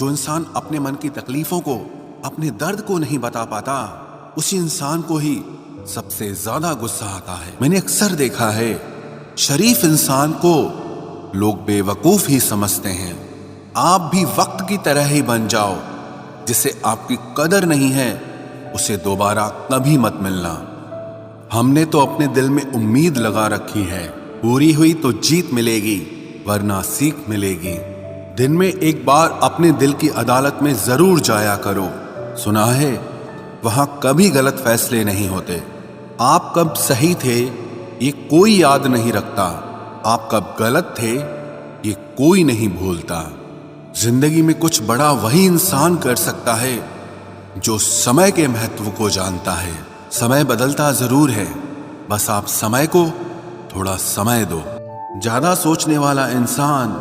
जो इंसान अपने मन की तकलीफों को, अपने दर्द को नहीं बता पाता, उसी इंसान को ही सबसे ज्यादा गुस्सा आता है। मैंने अक्सर देखा है, शरीफ इंसान को लोग बेवकूफ ही समझते हैं। आप भी वक्त की तरह ही बन जाओ। जिसे आपकी कदर नहीं है उसे दोबारा कभी मत मिलना। हमने तो अपने दिल में उम्मीद लगा रखी है, पूरी हुई तो जीत मिलेगी वरना सीख मिलेगी। दिन में एक बार अपने दिल की अदालत में जरूर जाया करो। सुना है वहां कभी गलत फैसले नहीं होते। आप कब सही थे ये कोई याद नहीं रखता, आप कब गलत थे ये कोई नहीं भूलता। जिंदगी में कुछ बड़ा वही इंसान कर सकता है जो समय के महत्व को जानता है। समय बदलता जरूर है, बस आप समय को थोड़ा समय दो। ज्यादा सोचने वाला इंसान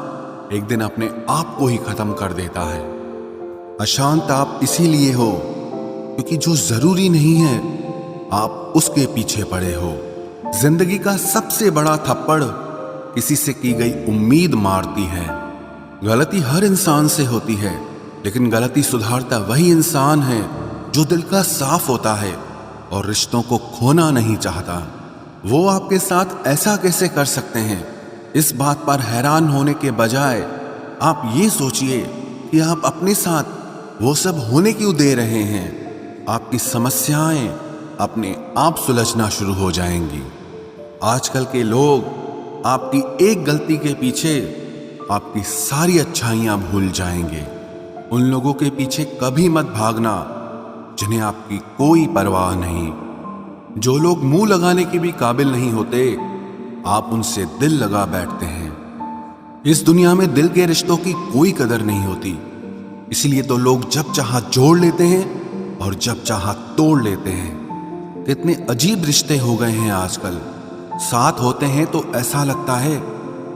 एक दिन अपने आप को ही खत्म कर देता है। अशांत आप इसीलिए हो क्योंकि जो जरूरी नहीं है आप उसके पीछे पड़े हो। जिंदगी का सबसे बड़ा थप्पड़ किसी से की गई उम्मीद मारती है। गलती हर इंसान से होती है, लेकिन गलती सुधारता वही इंसान है जो दिल का साफ होता है और रिश्तों को खोना नहीं चाहता। वो आपके साथ ऐसा कैसे कर सकते हैं, इस बात पर हैरान होने के बजाय आप ये सोचिए कि आप अपने साथ वो सब होने क्यों दे रहे हैं। आपकी समस्याएं अपने आप सुलझना शुरू हो जाएंगी। आजकल के लोग आपकी एक गलती के पीछे आपकी सारी अच्छाइयां भूल जाएंगे। उन लोगों के पीछे कभी मत भागना जिन्हें आपकी कोई परवाह नहीं। जो लोग मुंह लगाने के भी काबिल नहीं होते, आप उनसे दिल लगा बैठते हैं। इस दुनिया में दिल के रिश्तों की कोई कदर नहीं होती, इसलिए तो लोग जब चाहा जोड़ लेते हैं और जब चाहा तोड़ लेते हैं। कितने अजीब रिश्ते हो गए हैं आजकल। साथ होते हैं तो ऐसा लगता है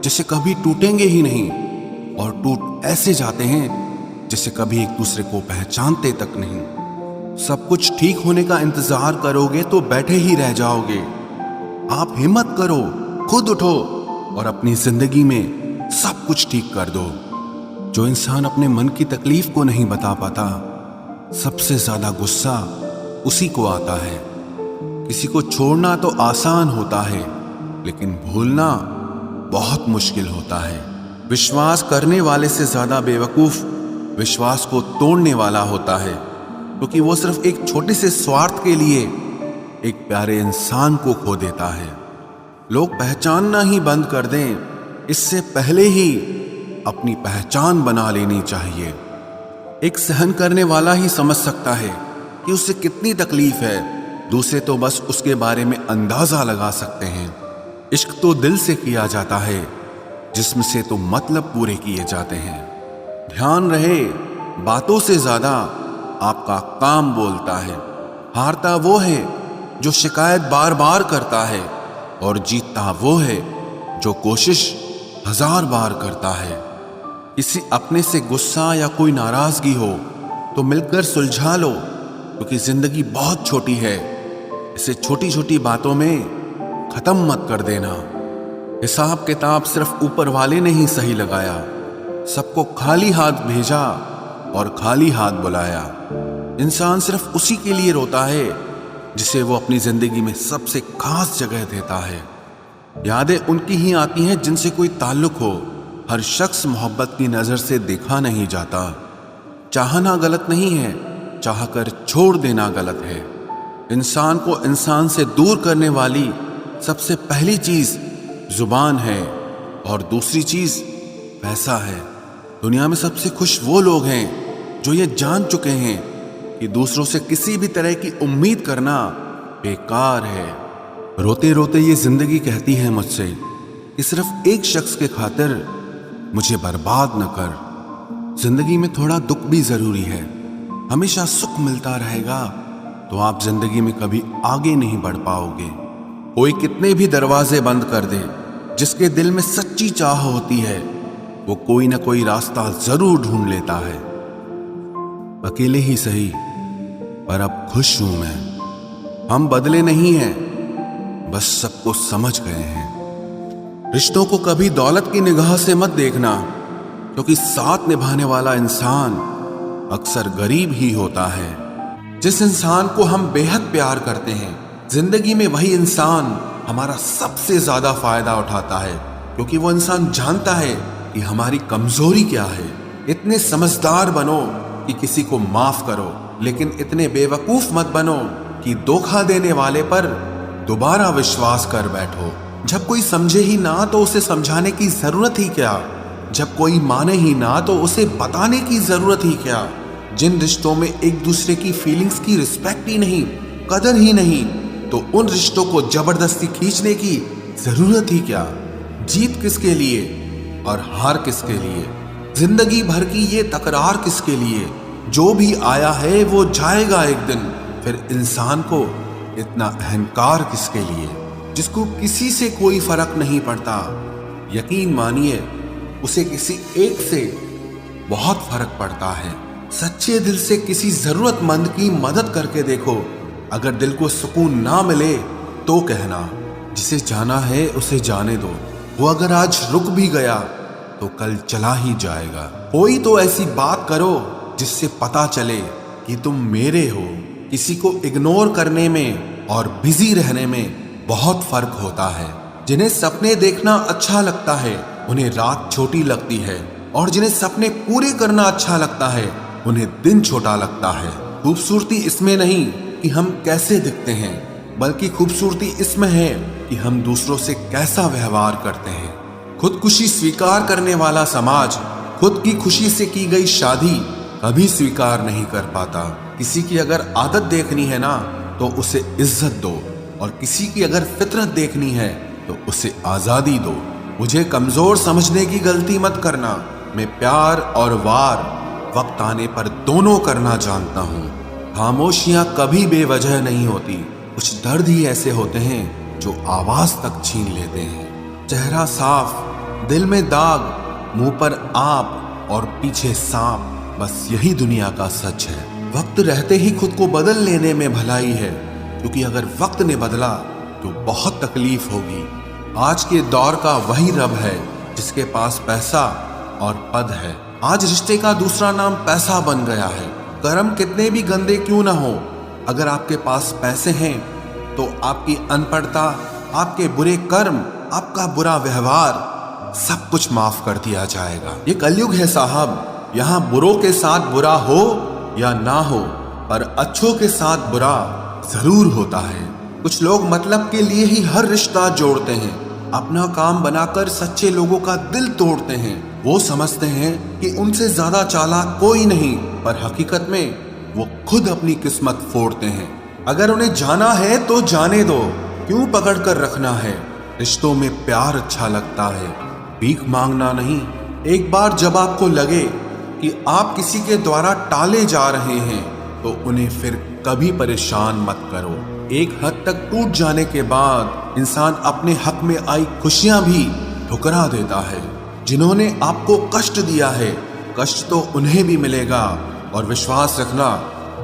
जैसे कभी टूटेंगे ही नहीं, और टूट ऐसे जाते हैं जैसे कभी एक दूसरे को पहचानते तक नहीं। सब कुछ ठीक होने का इंतजार करोगे तो बैठे ही रह जाओगे। आप हिम्मत करो, खुद उठो और अपनी जिंदगी में सब कुछ ठीक कर दो। जो इंसान अपने मन की तकलीफ को नहीं बता पाता, सबसे ज्यादा गुस्सा उसी को आता है। किसी को छोड़ना तो आसान होता है, लेकिन भूलना बहुत मुश्किल होता है। विश्वास करने वाले से ज्यादा बेवकूफ विश्वास को तोड़ने वाला होता है, क्योंकि वो सिर्फ एक छोटे से स्वार्थ के लिए एक प्यारे इंसान को खो देता है। लोग पहचानना ही बंद कर दें, इससे पहले ही अपनी पहचान बना लेनी चाहिए। एक सहन करने वाला ही समझ सकता है कि उससे कितनी तकलीफ है, दूसरे तो बस उसके बारे में अंदाजा लगा सकते हैं। इश्क तो दिल से किया जाता है, जिस्म से तो मतलब पूरे किए जाते हैं। ध्यान रहे, बातों से ज्यादा आपका काम बोलता है। हारता वो है जो शिकायत बार बार करता है, और जीतता वो है जो कोशिश 1000 बार करता है। किसी अपने से गुस्सा या कोई नाराजगी हो तो मिलकर सुलझा लो, क्योंकि जिंदगी बहुत छोटी है। इसे छोटी छोटी बातों में खत्म मत कर देना। हिसाब किताब सिर्फ ऊपर वाले ने ही सही लगाया। सबको खाली हाथ भेजा और खाली हाथ बुलाया। इंसान सिर्फ उसी के लिए रोता है जिसे वो अपनी जिंदगी में सबसे खास जगह देता है। यादें उनकी ही आती हैं जिनसे कोई ताल्लुक हो। हर शख्स मोहब्बत की नजर से देखा नहीं जाता। चाहना गलत नहीं है, चाहकर छोड़ देना गलत है। इंसान को इंसान से दूर करने वाली सबसे पहली चीज जुबान है, और दूसरी चीज पैसा है। दुनिया में सबसे खुश वो लोग हैं जो ये जान चुके हैं कि दूसरों से किसी भी तरह की उम्मीद करना बेकार है। रोते रोते ये जिंदगी कहती है मुझसे कि सिर्फ एक शख्स के खातिर मुझे बर्बाद न कर। जिंदगी में थोड़ा दुख भी जरूरी है। हमेशा सुख मिलता रहेगा तो आप जिंदगी में कभी आगे नहीं बढ़ पाओगे। कोई कितने भी दरवाजे बंद कर दे, जिसके दिल में सच्ची चाह होती है वो कोई ना कोई रास्ता जरूर ढूंढ लेता है। अकेले ही सही, पर अब खुश हूं मैं। हम बदले नहीं हैं, बस सबको समझ गए हैं। रिश्तों को कभी दौलत की निगाह से मत देखना, क्योंकि साथ निभाने वाला इंसान अक्सर गरीब ही होता है। जिस इंसान को हम बेहद प्यार करते हैं, जिंदगी में वही इंसान हमारा सबसे ज्यादा फायदा उठाता है, क्योंकि वो इंसान जानता है कि हमारी कमजोरी क्या है। इतने समझदार बनो कि किसी को माफ करो, लेकिन इतने बेवकूफ मत बनो कि धोखा देने वाले पर दोबारा विश्वास कर बैठो। जब कोई समझे ही ना तो उसे समझाने की जरूरत ही क्या, जब कोई माने ही ना तो उसे बताने की जरूरत ही क्या। जिन रिश्तों में एक दूसरे की फीलिंग्स की रिस्पेक्ट ही नहीं, कदर ही नहीं, तो उन रिश्तों को जबरदस्ती खींचने की जरूरत ही क्या। जीत किसके लिए और हार किसके लिए, जिंदगी भर की ये तकरार किसके लिए। जो भी आया है वो जाएगा एक दिन, फिर इंसान को इतना अहंकार किसके लिए, जिसको किसी से कोई फर्क नहीं पड़ता। यकीन मानिए उसे किसी एक से बहुत फर्क पड़ता है। सच्चे दिल से किसी जरूरतमंद की मदद करके देखो। अगर दिल को सुकून ना मिले तो कहना, जिसे जाना है उसे जाने दो। वो अगर आज रुक भी गया तो कल चला ही जाएगा। कोई तो ऐसी बात करो जिससे पता चले कि तुम मेरे हो। किसी को इग्नोर करने में और बिजी रहने में बहुत फर्क होता है। जिन्हें सपने देखना अच्छा लगता है उन्हें रात छोटी लगती है, और जिन्हें सपने पूरे करना अच्छा लगता है उन्हें दिन छोटा लगता है। खूबसूरती इसमें नहीं कि हम कैसे दिखते हैं, बल्कि खूबसूरती इसमें है कि हम दूसरों से कैसा व्यवहार करते हैं। खुदकुशी स्वीकार करने वाला समाज खुद की खुशी से की गई शादी कभी स्वीकार नहीं कर पाता। किसी की अगर आदत देखनी है ना तो उसे इज्जत दो, और किसी की अगर फितरत देखनी है तो उसे आजादी दो। मुझे कमजोर समझने की गलती मत करना। मैं प्यार और वार वक्त आने पर दोनों करना जानता हूँ। खामोशियां कभी बेवजह नहीं होती। कुछ दर्द ही ऐसे होते हैं जो आवाज तक छीन लेते हैं। चेहरा साफ, दिल में दाग, मुंह पर आप और पीछे सांप, बस यही दुनिया का सच है। वक्त रहते ही खुद को बदल लेने में भलाई है, क्योंकि अगर वक्त ने बदला तो बहुत तकलीफ होगी। आज के दौर का वही रब है जिसके पास पैसा और पद है। आज रिश्ते का दूसरा नाम पैसा बन गया है। कर्म कितने भी गंदे क्यों ना हो, अगर आपके पास पैसे हैं तो आपकी अनपढ़ता, आपके बुरे कर्म, आपका बुरा व्यवहार सब कुछ माफ कर दिया जाएगा। ये कलयुग है साहब, यहाँ बुरों के साथ बुरा हो या ना हो, पर अच्छों के साथ बुरा जरूर होता है। कुछ लोग मतलब के लिए ही हर रिश्ता जोड़ते हैं, अपना काम बनाकर सच्चे लोगों का दिल तोड़ते हैं। वो समझते हैं कि उनसे ज्यादा चालाक कोई नहीं, पर हकीकत में वो खुद अपनी किस्मत फोड़ते हैं। अगर उन्हें जाना है तो जाने दो, क्यों पकड़ कर रखना है। रिश्तों में प्यार अच्छा लगता है, भीख मांगना नहीं। एक बार जब आपको लगे कि आप किसी के द्वारा टाले जा रहे हैं तो उन्हें फिर कभी परेशान मत करो। एक हद तक टूट जाने के बाद इंसान अपने हक में आई खुशियां भी ठुकरा देता है। जिन्होंने आपको कष्ट दिया है, कष्ट तो उन्हें भी मिलेगा, और विश्वास रखना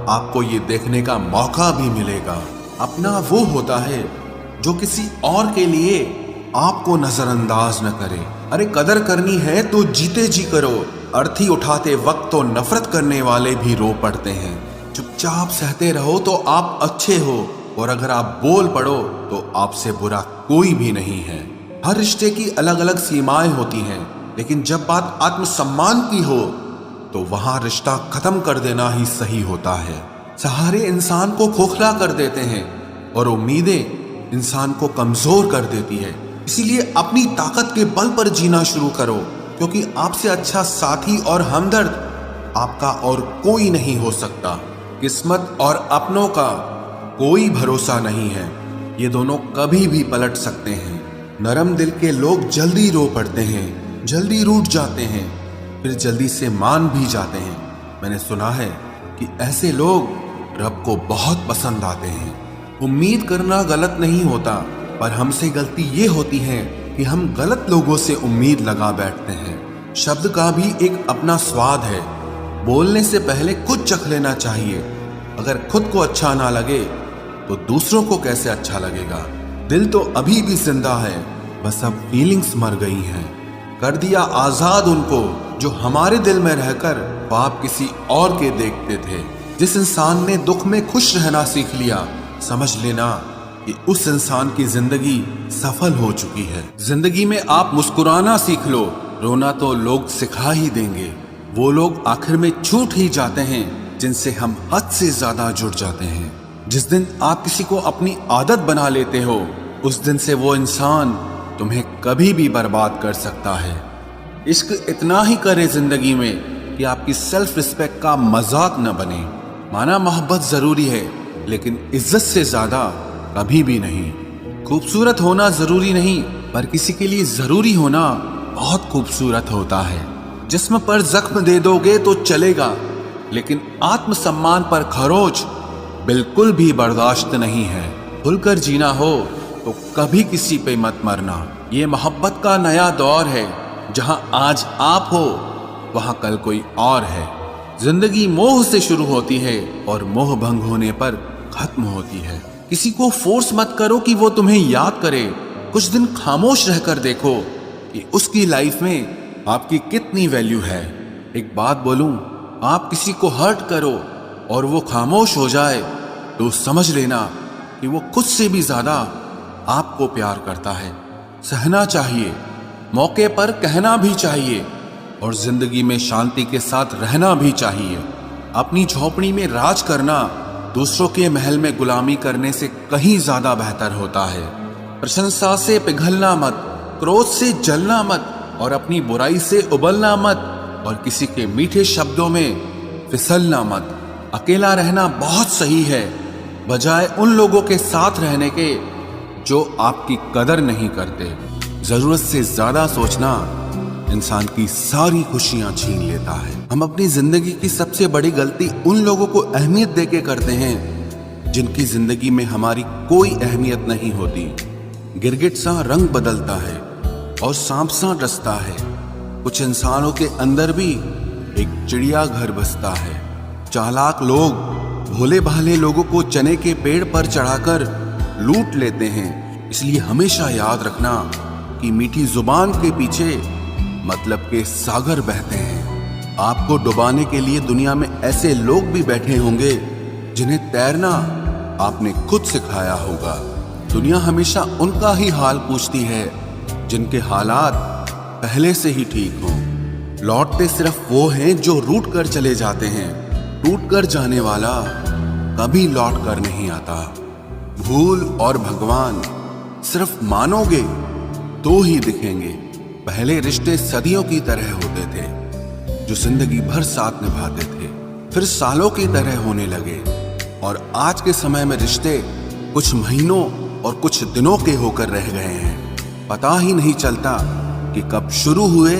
आपको ये देखने का मौका भी मिलेगा। अपना वो होता है जो किसी और के लिए आपको नजरअंदाज न करे। अरे कदर करनी है तो जीते जी करो। अर्थी उठाते वक्त तो नफरत करने वाले भी रो पड़ते हैं। चुपचाप सहते रहो तो आप अच्छे हो, और अगर आप बोल पड़ो तो आपसे बुरा कोई भी नहीं है। हर रिश्ते की अलग अलग सीमाएं होती हैं, लेकिन जब बात आत्मसम्मान की हो तो वहां रिश्ता खत्म कर देना ही सही होता है। सहारे इंसान को खोखला कर देते हैं और उम्मीदें इंसान को कमजोर कर देती है। इसीलिए अपनी ताकत के बल पर जीना शुरू करो, क्योंकि आपसे अच्छा साथी और हमदर्द आपका और कोई नहीं हो सकता। किस्मत और अपनों का कोई भरोसा नहीं है, ये दोनों कभी भी पलट सकते हैं। नरम दिल के लोग जल्दी रो पड़ते हैं, जल्दी रूठ जाते हैं, फिर जल्दी से मान भी जाते हैं। मैंने सुना है कि ऐसे लोग रब को बहुत पसंद आते हैं। उम्मीद करना गलत नहीं होता, पर हमसे गलती ये होती है कि हम गलत लोगों से उम्मीद लगा बैठते हैं। शब्द का भी एक अपना स्वाद है, बोलने से पहले खुद चख लेना चाहिए। अगर खुद को अच्छा ना लगे तो दूसरों को कैसे अच्छा लगेगा। दिल तो अभी भी जिंदा है, बस अब फीलिंग्स मर गई हैं। कर दिया आजाद उनको जो हमारे दिल में रहकर ख्वाब किसी और के देखते थे। जिस इंसान ने दुख में खुश रहना सीख लिया, समझ लेना कि उस इंसान की जिंदगी सफल हो चुकी है। जिंदगी में आप मुस्कुराना सीख लो, रोना तो लोग सिखा ही देंगे। वो लोग आखिर में छूट ही जाते हैं जिनसे हम हद से ज्यादा जुड़ जाते हैं। जिस दिन आप किसी को अपनी आदत बना लेते हो, उस दिन से वो इंसान तुम्हें कभी भी बर्बाद कर सकता है। इश्क इतना ही करे जिंदगी में कि आपकी सेल्फ रिस्पेक्ट का मजाक न बने। माना मोहब्बत जरूरी है, लेकिन इज्जत से ज्यादा कभी भी नहीं। खूबसूरत होना जरूरी नहीं, पर किसी के लिए जरूरी होना बहुत खूबसूरत होता है। जिस्म पर जख्म दे दोगे तो चलेगा, लेकिन आत्मसम्मान पर खरोच बिल्कुल भी बर्दाश्त नहीं है। खुलकर जीना हो तो कभी किसी पे मत मरना। ये मोहब्बत का नया दौर है, जहां आज आप हो वहां कल कोई और है। जिंदगी मोह से शुरू होती है और मोह भंग होने पर खत्म होती है। किसी को फोर्स मत करो कि वो तुम्हें याद करे। कुछ दिन खामोश रहकर देखो कि उसकी लाइफ में आपकी कितनी वैल्यू है। एक बात बोलूं, आप किसी को हर्ट करो और वो खामोश हो जाए तो समझ लेना कि वो खुद से भी ज्यादा आपको प्यार करता है। सहना चाहिए, मौके पर कहना भी चाहिए, और जिंदगी में शांति के साथ रहना भी चाहिए। अपनी झोपड़ी में राज करना दूसरों के महल में गुलामी करने से कहीं ज्यादा बेहतर होता है। प्रशंसा से पिघलना मत, क्रोध से जलना मत, और अपनी बुराई से उबलना मत, और किसी के मीठे शब्दों में फिसलना मत। अकेला रहना बहुत सही है, बजाय उन लोगों के साथ रहने के जो आपकी कदर नहीं करते। जरूरत से ज्यादा सोचना इंसान की सारी खुशियां छीन लेता है। हम अपनी जिंदगी की सबसे बड़ी गलती उन लोगों को अहमियत देके करते हैं जिनकी जिंदगी में हमारी कोई अहमियत नहीं होती। गिरगिट सा रंग बदलता है और सांप सा डसता है। कुछ इंसानों के अंदर भी एक चिड़िया घर बसता है। चालाक लोग भोले भाले लोगों को चने के पेड़ पर चढ़ाकर लूट लेते हैं। इसलिए हमेशा याद रखना कि मीठी जुबान के पीछे मतलब के सागर बहते हैं। आपको डुबाने के लिए दुनिया में ऐसे लोग भी बैठे होंगे जिन्हें तैरना आपने खुद सिखाया होगा। दुनिया हमेशा उनका ही हाल पूछती है जिनके हालात पहले से ही ठीक हों। लौटते सिर्फ वो हैं जो रूठ कर चले जाते हैं। टूट कर जाने वाला कभी लौट कर नहीं आता। भूल और भगवान सिर्फ मानोगे तो ही दिखेंगे। पहले रिश्ते सदियों की तरह होते थे, जो जिंदगी भर साथ निभाते थे, फिर सालों की तरह होने लगे। और आज के समय में रिश्ते कुछ महीनों और कुछ दिनों के होकर रह गए हैं। पता ही नहीं चलता कि कब शुरू हुए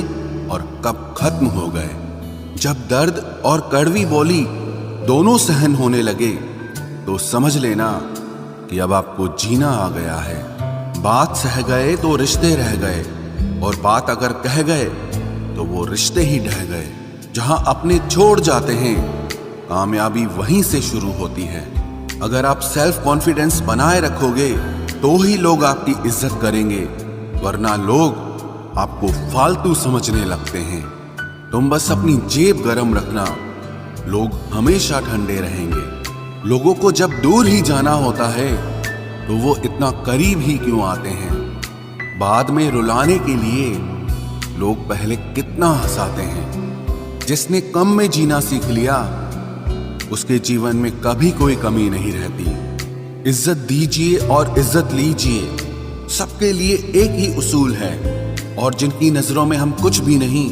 और कब खत्म हो गए। जब दर्द और कड़वी बोली दोनों सहन होने लगे तो समझ लेना कि अब आपको जीना आ गया है। बात सह गए तो रिश्ते रह गए, और बात अगर कह गए तो वो रिश्ते ही ढह गए। जहां अपने छोड़ जाते हैं, कामयाबी वहीं से शुरू होती है। अगर आप सेल्फ कॉन्फिडेंस बनाए रखोगे तो ही लोग आपकी इज्जत करेंगे, वरना लोग आपको फालतू समझने लगते हैं। तुम बस अपनी जेब गरम रखना, लोग हमेशा ठंडे रहेंगे। लोगों को जब दूर ही जाना होता है तो वो इतना करीब ही क्यों आते हैं। बाद में रुलाने के लिए लोग पहले कितना हंसाते हैं। जिसने कम में जीना सीख लिया उसके जीवन में कभी कोई कमी नहीं रहती। इज्जत दीजिए और इज्जत लीजिए, सबके लिए एक ही उसूल है। और जिनकी नजरों में हम कुछ भी नहीं,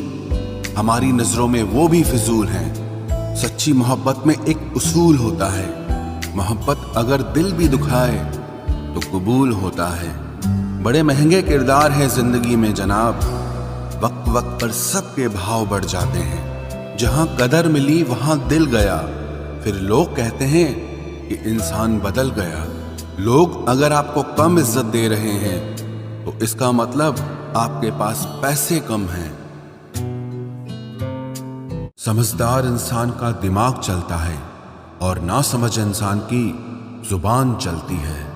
हमारी नजरों में वो भी फिजूल हैं। सच्ची मोहब्बत में एक उसूल होता है, मोहब्बत अगर दिल भी दुखाए तो कबूल होता है। बड़े महंगे किरदार है जिंदगी में जनाब, वक्त वक्त पर सबके भाव बढ़ जाते हैं। जहां कदर मिली वहां दिल गया, फिर लोग कहते हैं कि इंसान बदल गया। लोग अगर आपको कम इज्जत दे रहे हैं तो इसका मतलब आपके पास पैसे कम हैं। समझदार इंसान का दिमाग चलता है और नासमझ इंसान की जुबान चलती है।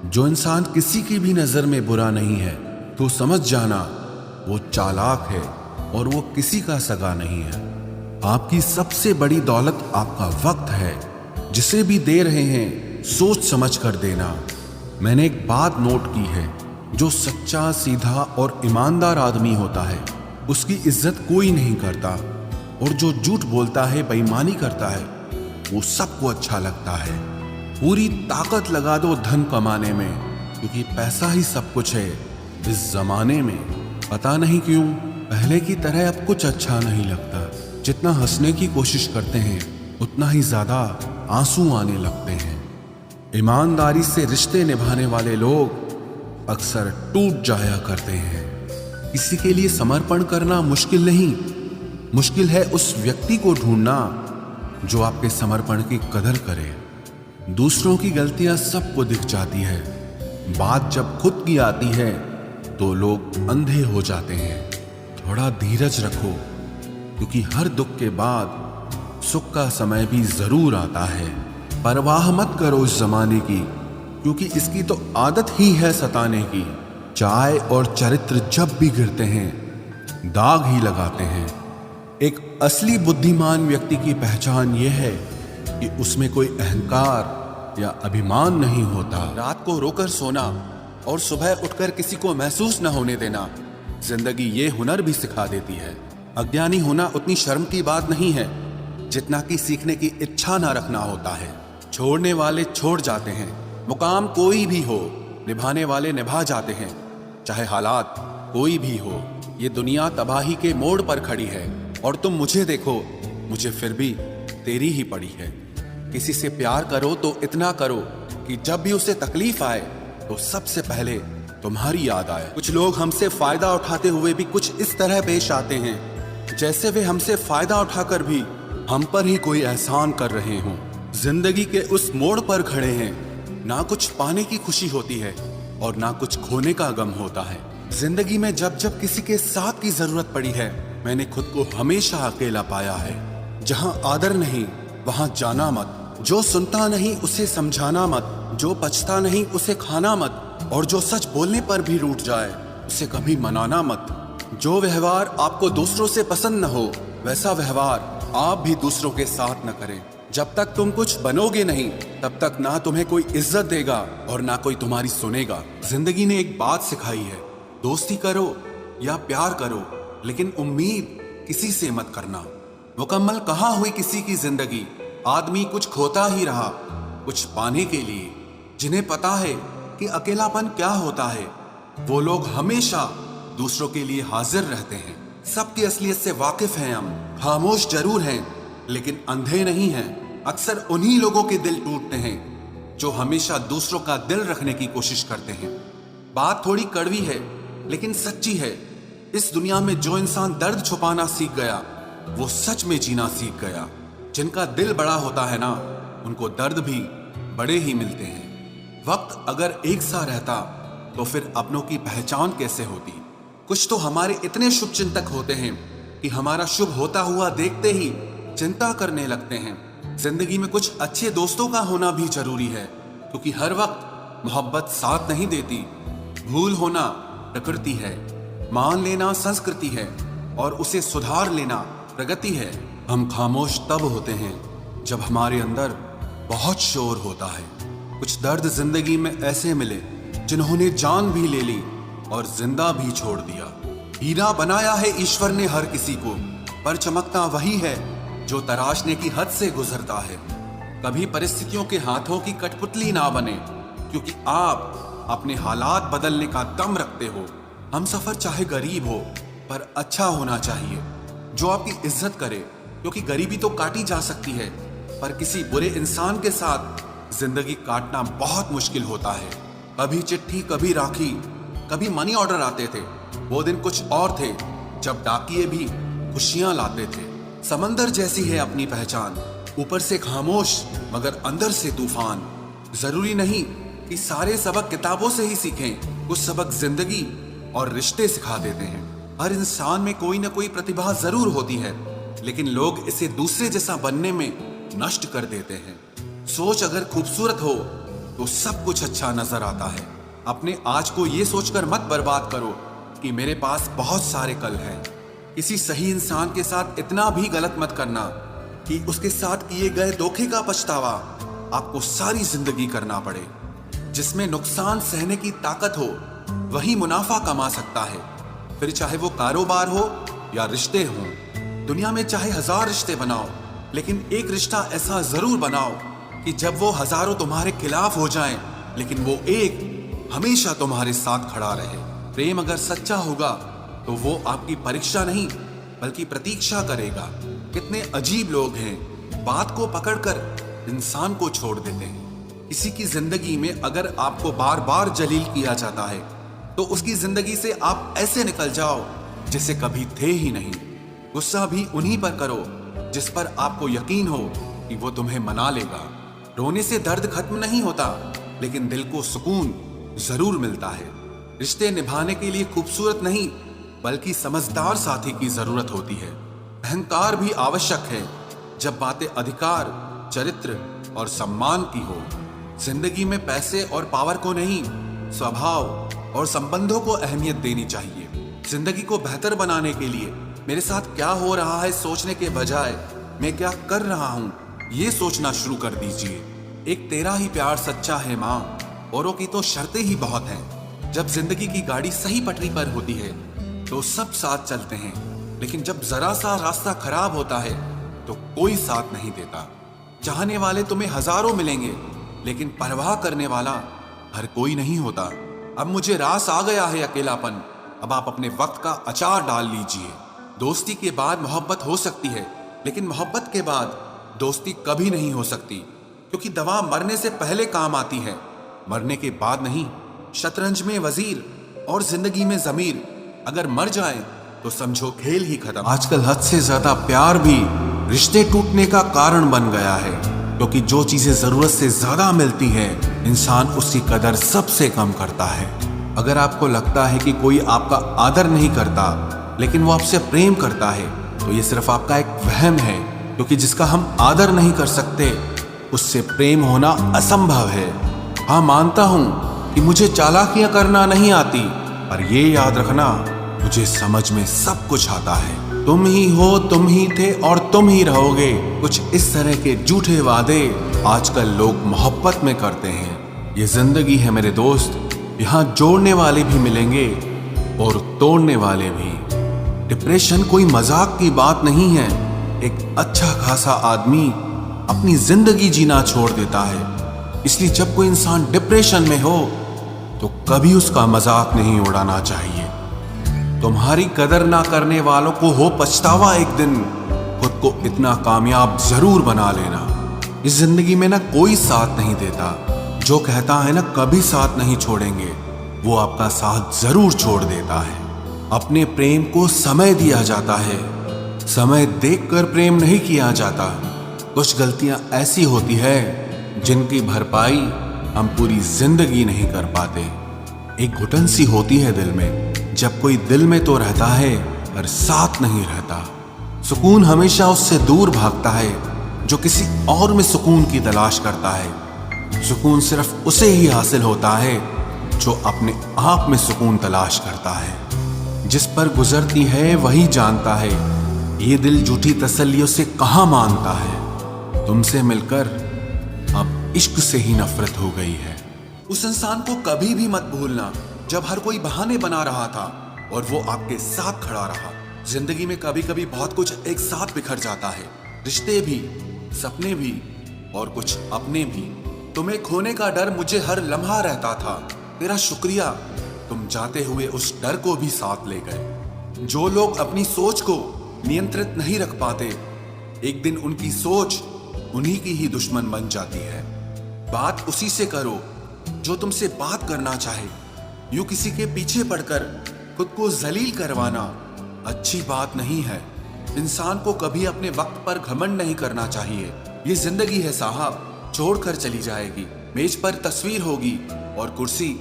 जो इंसान किसी की भी नजर में बुरा नहीं है तो समझ जाना वो चालाक है, और वो किसी का सगा नहीं है। आपकी सबसे बड़ी दौलत आपका वक्त है। जिसे भी दे रहे हैं सोच समझ कर देना। मैंने एक बात नोट की है, जो सच्चा, सीधा और ईमानदार आदमी होता है उसकी इज्जत कोई नहीं करता, और जो झूठ बोलता है, बेईमानी करता है, वो सबको अच्छा लगता है। पूरी ताकत लगा दो धन कमाने में, क्योंकि पैसा ही सब कुछ है इस जमाने में। पता नहीं क्यों पहले की तरह अब कुछ अच्छा नहीं लगता। जितना हंसने की कोशिश करते हैं उतना ही ज्यादा आंसू आने लगते हैं। ईमानदारी से रिश्ते निभाने वाले लोग अक्सर टूट जाया करते हैं। किसी के लिए समर्पण करना मुश्किल नहीं, मुश्किल है उस व्यक्ति को ढूंढना जो आपके समर्पण की कदर करे। दूसरों की गलतियां सबको दिख जाती है, बात जब खुद की आती है तो लोग अंधे हो जाते हैं। थोड़ा धीरज रखो, क्योंकि हर दुख के बाद सुख का समय भी जरूर आता है। परवाह मत करो इस जमाने की, क्योंकि इसकी तो आदत ही है सताने की। चाय और चरित्र जब भी गिरते हैं दाग ही लगाते हैं। एक असली बुद्धिमान व्यक्ति की पहचान यह है कि उसमें कोई अहंकार या अभिमान नहीं होता। रात को रोकर सोना और सुबह उठकर किसी को महसूस न होने देना जिंदगी ये हुनर भी सिखा देती है। अज्ञानी होना उतनी शर्म की बात नहीं है जितना कि सीखने की इच्छा ना रखना होता है। छोड़ने वाले छोड़ जाते हैं, मुकाम कोई भी हो, निभाने वाले निभा जाते हैं, चाहे हालात कोई भी हो। ये दुनिया तबाही के मोड़ पर खड़ी है और तुम मुझे देखो, मुझे फिर भी तेरी ही पड़ी है। किसी से प्यार करो तो इतना करो कि जब भी उसे तकलीफ आए तो सबसे पहले तुम्हारी याद आए। कुछ लोग हमसे फायदा उठाते हुए भी कुछ इस तरह पेश आते हैं जैसे वे हमसे फायदा उठाकर भी हम पर ही कोई एहसान कर रहे हों। जिंदगी के उस मोड़ पर खड़े हैं, ना कुछ पाने की खुशी होती है और ना कुछ खोने का गम होता है। जिंदगी में जब जब किसी के साथ की जरूरत पड़ी है, मैंने खुद को हमेशा अकेला पाया है। जहां आदर नहीं वहां जाना मत, जो सुनता नहीं उसे समझाना मत, जो पछता नहीं उसे खाना मत, और जो सच बोलने पर भी रूठ जाए उसे कभी मनाना मत। जो व्यवहार आपको दूसरों से पसंद न हो वैसा व्यवहार आप भी दूसरों के साथ न करें। जब तक तुम कुछ बनोगे नहीं तब तक ना तुम्हें कोई इज्जत देगा और ना कोई तुम्हारी सुनेगा। जिंदगी ने एक बात सिखाई है, दोस्ती करो या प्यार करो, लेकिन उम्मीद किसी से मत करना। मुकम्मल कहाँ हुई किसी की जिंदगी, आदमी कुछ खोता ही रहा कुछ पाने के लिए। जिन्हें पता है कि अकेलापन क्या होता है वो लोग हमेशा दूसरों के लिए हाजिर रहते हैं। सबकी असलियत से वाकिफ हैं हम, खामोश जरूर हैं लेकिन अंधे नहीं हैं। अक्सर उन्हीं लोगों के दिल टूटते हैं जो हमेशा दूसरों का दिल रखने की कोशिश करते हैं। बात थोड़ी कड़वी है लेकिन सच्ची है। इस दुनिया में जो इंसान दर्द छुपाना सीख गया वो सच में जीना सीख गया। जिनका दिल बड़ा होता है ना, उनको दर्द भी बड़े ही मिलते हैं। वक्त अगर एक सा रहता तो फिर अपनों की पहचान कैसे होती। कुछ तो हमारे इतने शुभ चिंतक होते हैं कि हमारा शुभ होता हुआ देखते ही चिंता करने लगते हैं। जिंदगी में कुछ अच्छे दोस्तों का होना भी जरूरी है, क्योंकि हर वक्त मोहब्बत साथ नहीं देती। भूल होना प्रकृति है, मान लेना संस्कृति है, और उसे सुधार लेना प्रगति है। हम खामोश तब होते हैं जब हमारे अंदर बहुत शोर होता है। कुछ दर्द जिंदगी में ऐसे मिले जिन्होंने जान भी ले ली और जिंदा भी छोड़ दिया। हीरा बनाया है ईश्वर ने हर किसी को, पर चमकता वही है जो तराशने की हद से गुजरता है। कभी परिस्थितियों के हाथों की कठपुतली ना बने, क्योंकि आप अपने हालात बदलने का दम रखते हो। हम सफर चाहे गरीब हो पर अच्छा होना चाहिए, जो आपकी इज्जत करे, क्योंकि गरीबी तो काटी जा सकती है पर किसी बुरे इंसान के साथ जिंदगी काटना बहुत मुश्किल होता है। कभी चिट्ठी, कभी राखी, कभी मनी ऑर्डर आते थे। वो दिन कुछ और थे जब डाकिये भी खुशियां लाते थे। समंदर जैसी है अपनी पहचान, ऊपर से खामोश मगर अंदर से तूफान। जरूरी नहीं कि सारे सबक किताबों से ही सीखें, कुछ सबक जिंदगी और रिश्ते सिखा देते हैं। हर इंसान में कोई ना कोई प्रतिभा जरूर होती है, लेकिन लोग इसे दूसरे जैसा बनने में नष्ट कर देते हैं। सोच अगर खूबसूरत हो तो सब कुछ अच्छा नजर आता है। अपने आज को ये सोचकर मत बर्बाद करो कि मेरे पास बहुत सारे कल हैं। किसी सही इंसान के साथ इतना भी गलत मत करना कि उसके साथ किए गए धोखे का पछतावा आपको सारी जिंदगी करना पड़े। जिसमें नुकसान सहने की ताकत हो वही मुनाफा कमा सकता है, फिर चाहे वो कारोबार हो या रिश्ते हों। दुनिया में चाहे 1000 रिश्ते बनाओ, लेकिन एक रिश्ता ऐसा जरूर बनाओ कि जब वो हजारों तुम्हारे खिलाफ हो जाएं, लेकिन वो एक हमेशा तुम्हारे साथ खड़ा रहे। प्रेम अगर सच्चा होगा तो वो आपकी परीक्षा नहीं बल्कि प्रतीक्षा करेगा। कितने अजीब लोग हैं, बात को पकड़कर इंसान को छोड़ देते हैं। किसी की जिंदगी में अगर आपको बार बार जलील किया जाता है तो उसकी जिंदगी से आप ऐसे निकल जाओ जैसे कभी थे ही नहीं। गुस्सा भी उन्हीं पर करो जिस पर आपको यकीन हो कि वो तुम्हें मना लेगा। रोने से दर्द खत्म नहीं होता, लेकिन दिल को सुकून जरूर मिलता है। रिश्ते निभाने के लिए खूबसूरत नहीं बल्कि समझदार साथी की जरूरत होती है। अहंकार भी आवश्यक है जब बातें अधिकार, चरित्र और सम्मान की हो। जिंदगी में पैसे और पावर को नहीं, स्वभाव और संबंधों को अहमियत देनी चाहिए। जिंदगी को बेहतर बनाने के लिए मेरे साथ क्या हो रहा है सोचने के बजाय मैं क्या कर रहा हूँ ये सोचना शुरू कर दीजिए। एक तेरा ही प्यार सच्चा है माँ, औरों की तो शर्तें ही बहुत हैं। जब जिंदगी की गाड़ी सही पटरी पर होती है तो सब साथ चलते हैं, लेकिन जब जरा सा रास्ता खराब होता है तो कोई साथ नहीं देता। चाहने वाले तुम्हें हजारों मिलेंगे, लेकिन परवाह करने वाला हर कोई नहीं होता। अब मुझे रास आ गया है अकेलापन, अब आप अपने वक्त का अचार डाल लीजिए। दोस्ती के बाद मोहब्बत हो सकती है, लेकिन मोहब्बत के बाद दोस्ती कभी नहीं हो सकती, क्योंकि दवा मरने से पहले काम आती है, मरने के बाद नहीं। शतरंज में वजीर और जिंदगी में जमीर अगर मर जाए तो समझो खेल ही खत्म। आजकल हद से ज्यादा प्यार भी रिश्ते टूटने का कारण बन गया है, क्योंकि जो चीजें जरूरत से ज्यादा मिलती है इंसान उसकी कदर सबसे कम करता है। अगर आपको लगता है कि कोई आपका आदर नहीं करता लेकिन वो आपसे प्रेम करता है तो ये सिर्फ आपका एक वहम है, क्योंकि जिसका हम आदर नहीं कर सकते उससे प्रेम होना असंभव है। हाँ, मानता हूं कि मुझे चालाकियां करना नहीं आती, पर ये याद रखना मुझे समझ में सब कुछ आता है। तुम ही हो, तुम ही थे और तुम ही रहोगे। कुछ इस तरह के झूठे वादे आजकल लोग मोहब्बत में करते हैं। ये जिंदगी है मेरे दोस्त, यहाँ जोड़ने वाले भी मिलेंगे और तोड़ने वाले भी। डिप्रेशन कोई मजाक की बात नहीं है। एक अच्छा खासा आदमी अपनी जिंदगी जीना छोड़ देता है। इसलिए जब कोई इंसान डिप्रेशन में हो तो कभी उसका मजाक नहीं उड़ाना चाहिए। तुम्हारी कदर ना करने वालों को हो पछतावा एक दिन, खुद को इतना कामयाब जरूर बना लेना। इस जिंदगी में ना कोई साथ नहीं देता, जो कहता है ना कभी साथ नहीं छोड़ेंगे, वो आपका साथ जरूर छोड़ देता है। अपने प्रेम को समय दिया जाता है, समय देखकर प्रेम नहीं किया जाता। कुछ गलतियां ऐसी होती है जिनकी भरपाई हम पूरी जिंदगी नहीं कर पाते। एक घुटन सी होती है दिल में, जब कोई दिल में तो रहता है पर साथ नहीं रहता। सुकून हमेशा उससे दूर भागता है जो किसी और में सुकून की तलाश करता है। सुकून सिर्फ उसे ही हासिल होता है जो अपने आप में सुकून तलाश करता है। जिस पर गुजरती है वही जानता है, ये दिल झूठी तसल्लियों से कहाँ मानता है। तुमसे मिलकर अब इश्क से ही नफरत हो गई है। उस इंसान को कभी भी मत भूलना जब हर कोई बहाने बना रहा था और वो आपके साथ खड़ा रहा। जिंदगी में कभी कभी बहुत कुछ एक साथ बिखर जाता है, रिश्ते भी, सपने भी और कुछ अपने भी। तुम्हें खोने का डर मुझे हर लम्हा रहता था। तेरा शुक्रिया, तुम जाते हुए उस डर को भी साथ ले गए। जो लोग अपनी सोच को नियंत्रित नहीं रख पाते, एक दिन उनकी सोच उन्हीं की ही दुश्मन बन जाती है। बात उसी से करो जो तुमसे बात करना चाहे। यूं किसी के पीछे पड़कर खुद को जलील करवाना अच्छी बात नहीं है। इंसान को कभी अपने वक्त पर घमंड नहीं करना चाहिए। ये जिंदगी है साहब, छोड़कर चली जाएगी। मेज पर तस्वीर होगी और कुर्सी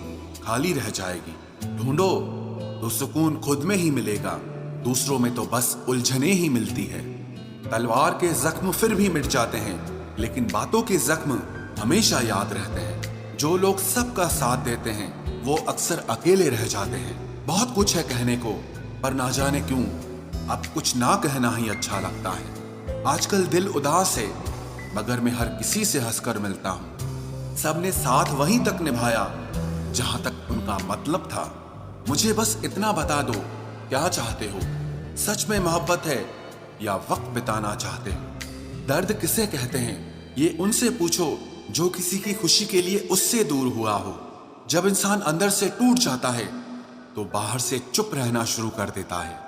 खाली रह जाएगी। ढूंढो तो सुकून खुद में ही मिलेगा, दूसरों में तो बस उलझने ही मिलती है। तलवार के जख्म फिर भी मिट जाते हैं, लेकिन बातों के जख्म हमेशा याद रहते हैं। जो लोग सबका साथ देते हैं वो अक्सर अकेले रह जाते हैं। बहुत कुछ है कहने को, पर ना जाने क्यों अब कुछ ना कहना ही अच्छा लगता है। आजकल दिल उदास है, मगर मैं हर किसी से हंसकर मिलता हूँ। सबने साथ वहीं तक निभाया जहां तक उनका मतलब था। मुझे बस इतना बता दो, क्या चाहते हो? सच में मोहब्बत है या वक्त बिताना चाहते हो? दर्द किसे कहते हैं, ये उनसे पूछो जो किसी की खुशी के लिए उससे दूर हुआ हो। जब इंसान अंदर से टूट जाता है तो बाहर से चुप रहना शुरू कर देता है।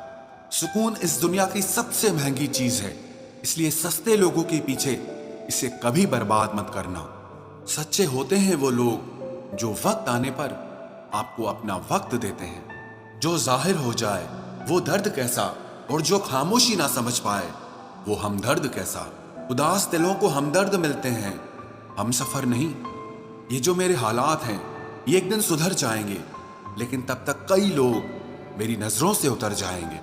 सुकून इस दुनिया की सबसे महंगी चीज है, इसलिए सस्ते लोगों के पीछे इसे कभी बर्बाद मत करना। सच्चे होते हैं वो लोग जो वक्त आने पर आपको अपना वक्त देते हैं। जो जाहिर हो जाए वो दर्द कैसा, और जो खामोशी ना समझ पाए वो हमदर्द कैसा। उदास दिलों को हमदर्द मिलते हैं, हम सफर नहीं। ये जो मेरे हालात हैं ये एक दिन सुधर जाएंगे, लेकिन तब तक कई लोग मेरी नजरों से उतर जाएंगे।